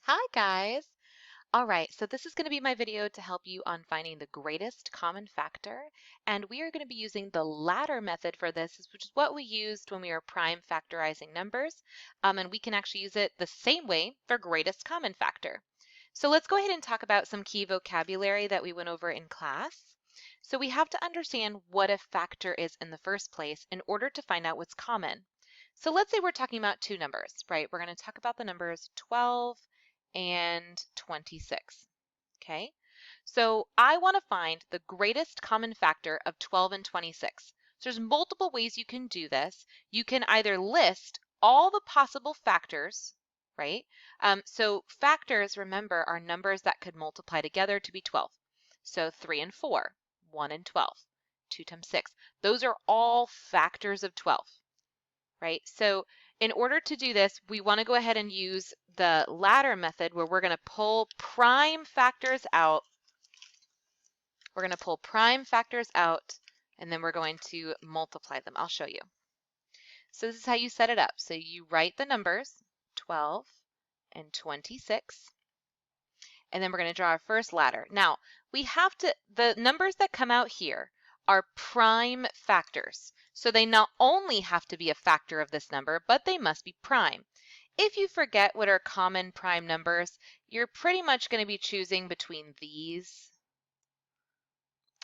Hi guys! All right, so this is going to be my video to help you on finding the greatest common factor, and we are going to be using the ladder method for this, which is what we used when we were prime factorizing numbers, and we can actually use it the same way for greatest common factor. So let's go ahead and talk about some key vocabulary that we went over in class. So we have to understand what a factor is in the first place in order to find out what's common. So let's say we're talking about two numbers, right? We're going to talk about the numbers 12 and 26. Okay, so I want to find the greatest common factor of 12 and 26. So there's multiple ways you can do this. You can either list all the possible factors, right? So factors, remember, are numbers that could multiply together to be 12. So 3 and 4, 1 and 12, 2 times 6. Those are all factors of 12. Right? So in order to do this, we want to go ahead and use the ladder method where we're going to pull prime factors out. We're going to pull prime factors out, and then we're going to multiply them. I'll show you. So this is how you set it up. So you write the numbers, 12 and 26, and then we're going to draw our first ladder. Now, the numbers that come out here are prime factors. So they not only have to be a factor of this number, but they must be prime. If you forget what are common prime numbers, you're pretty much going to be choosing between these.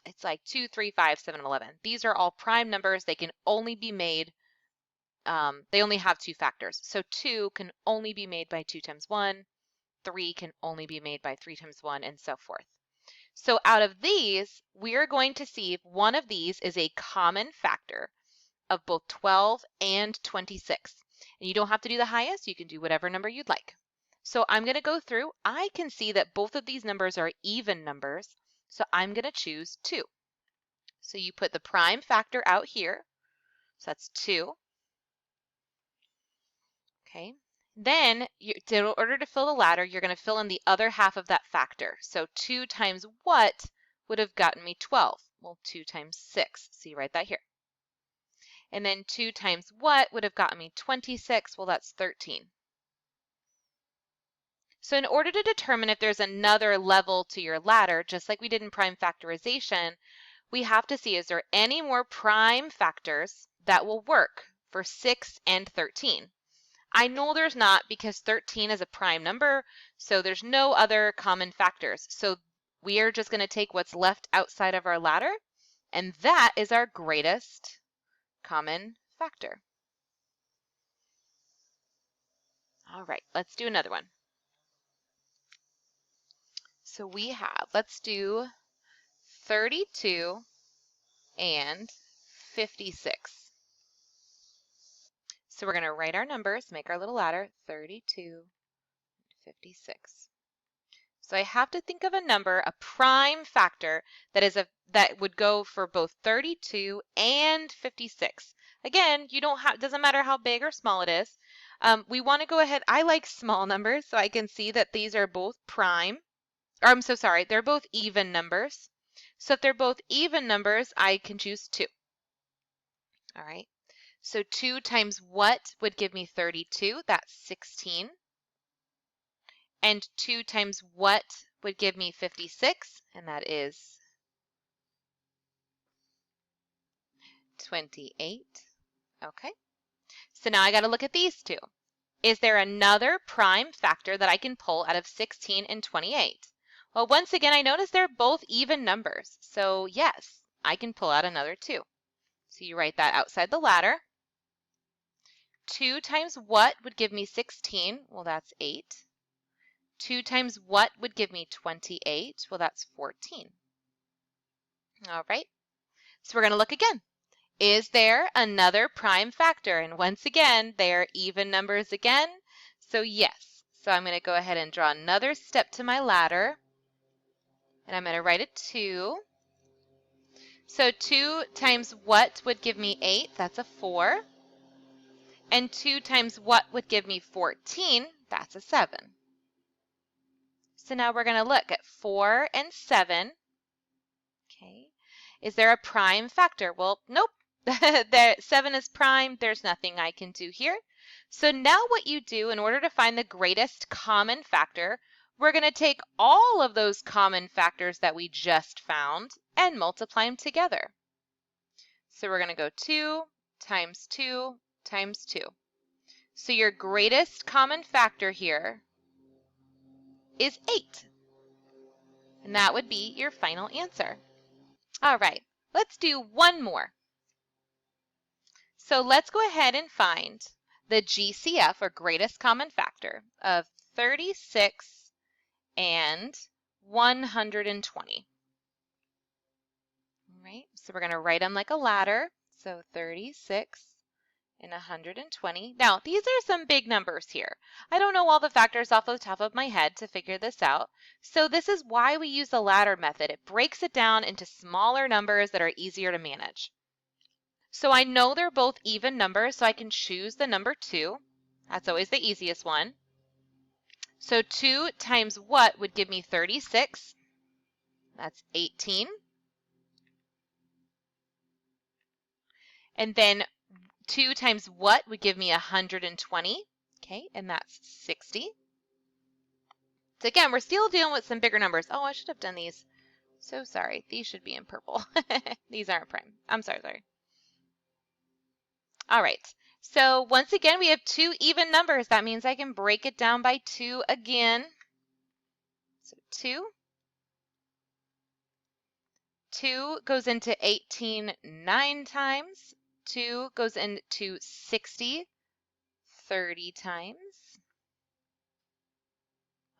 It's like 2, 3, 5, 7, 11. These are all prime numbers. They can only be made, they only have two factors. So 2 can only be made by 2 times 1. 3 can only be made by 3 times 1, and so forth. So out of these, we're going to see if one of these is a common factor of both 12 and 26. And you don't have to do the highest. You can do whatever number you'd like. So I'm going to go through. I can see that both of these numbers are even numbers, so I'm going to choose 2. So you put the prime factor out here. So that's 2. Okay. Then, in order to fill the ladder, you're going to fill in the other half of that factor. So 2 times what would have gotten me 12? Well, 2 times 6. So you write that here. And then 2 times what would have gotten me 26? Well, that's 13. So in order to determine if there's another level to your ladder, just like we did in prime factorization, we have to see, is there any more prime factors that will work for 6 and 13? I know there's not because 13 is a prime number, so there's no other common factors. So we are just going to take what's left outside of our ladder, and that is our greatest common factor. All right, let's do another one. So we have, let's do 32 and 56. So we're going to write our numbers, make our little ladder, 32 and 56. So I have to think of a number, a prime factor that would go for both 32 and 56. Again, it doesn't matter how big or small it is. We want to go ahead. I like small numbers, so I can see that these are both prime. Or I'm so sorry, they're both even numbers. So if they're both even numbers, I can choose 2. All right. So 2 times what would give me 32? That's 16. And 2 times what would give me 56? And that is 28. Okay. So now I got to look at these two. Is there another prime factor that I can pull out of 16 and 28? Well, once again, I notice they're both even numbers. So yes, I can pull out another 2. So you write that outside the ladder. 2 times what would give me 16? Well, that's 8. 2 times what would give me 28? Well, that's 14. All right. So we're going to look again. Is there another prime factor? And once again, they are even numbers again. So yes. So I'm going to go ahead and draw another step to my ladder. And I'm going to write a 2. So 2 times what would give me 8? That's a 4. And 2 times what would give me 14? That's a 7. So now we're going to look at 4 and 7. Okay. Is there a prime factor? Well, nope. 7 is prime. There's nothing I can do here. So now what you do in order to find the greatest common factor, we're going to take all of those common factors that we just found and multiply them together. So we're going to go 2 times 2 times 2. So your greatest common factor here is 8. And that would be your final answer. All right, let's do one more. So let's go ahead and find the GCF, or greatest common factor, of 36 and 120. All right, so we're going to write them like a ladder. So 36 and 120. Now, these are some big numbers here. I don't know all the factors off the top of my head to figure this out. So this is why we use the ladder method. It breaks it down into smaller numbers that are easier to manage. So I know they're both even numbers, so I can choose the number 2. That's always the easiest one. So 2 times what would give me 36? That's 18. And then 2 times what would give me 120? Okay, and that's 60. So again, we're still dealing with some bigger numbers. Oh, I should have done these. So sorry. These should be in purple. These aren't prime. I'm sorry. All right. So once again, we have 2 even numbers. That means I can break it down by 2 again. So 2. 2 goes into 18 9 times. 2 goes into 60 30 times.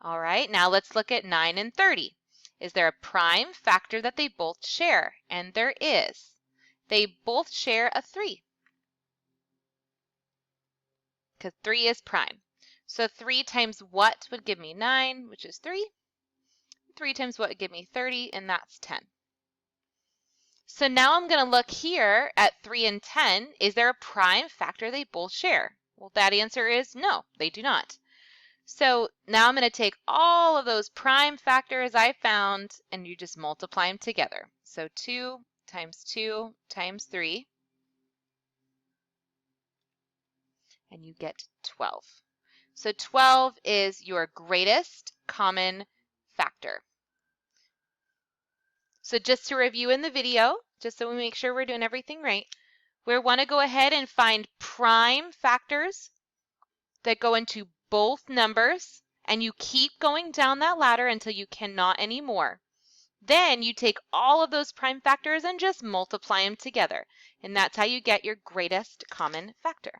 All right, now let's look at 9 and 30. Is there a prime factor that they both share? And there is. They both share a 3. Because 3 is prime. So 3 times what would give me 9, which is 3. 3 times what would give me 30, and that's 10. So now I'm going to look here at 3 and 10. Is there a prime factor they both share? Well, that answer is no, they do not. So now I'm going to take all of those prime factors I found and you just multiply them together. So 2 times 2 times 3, and you get 12. So 12 is your greatest common factor. So just to review in the video, just so we make sure we're doing everything right, we want to go ahead and find prime factors that go into both numbers, and you keep going down that ladder until you cannot anymore. Then you take all of those prime factors and just multiply them together, and that's how you get your greatest common factor.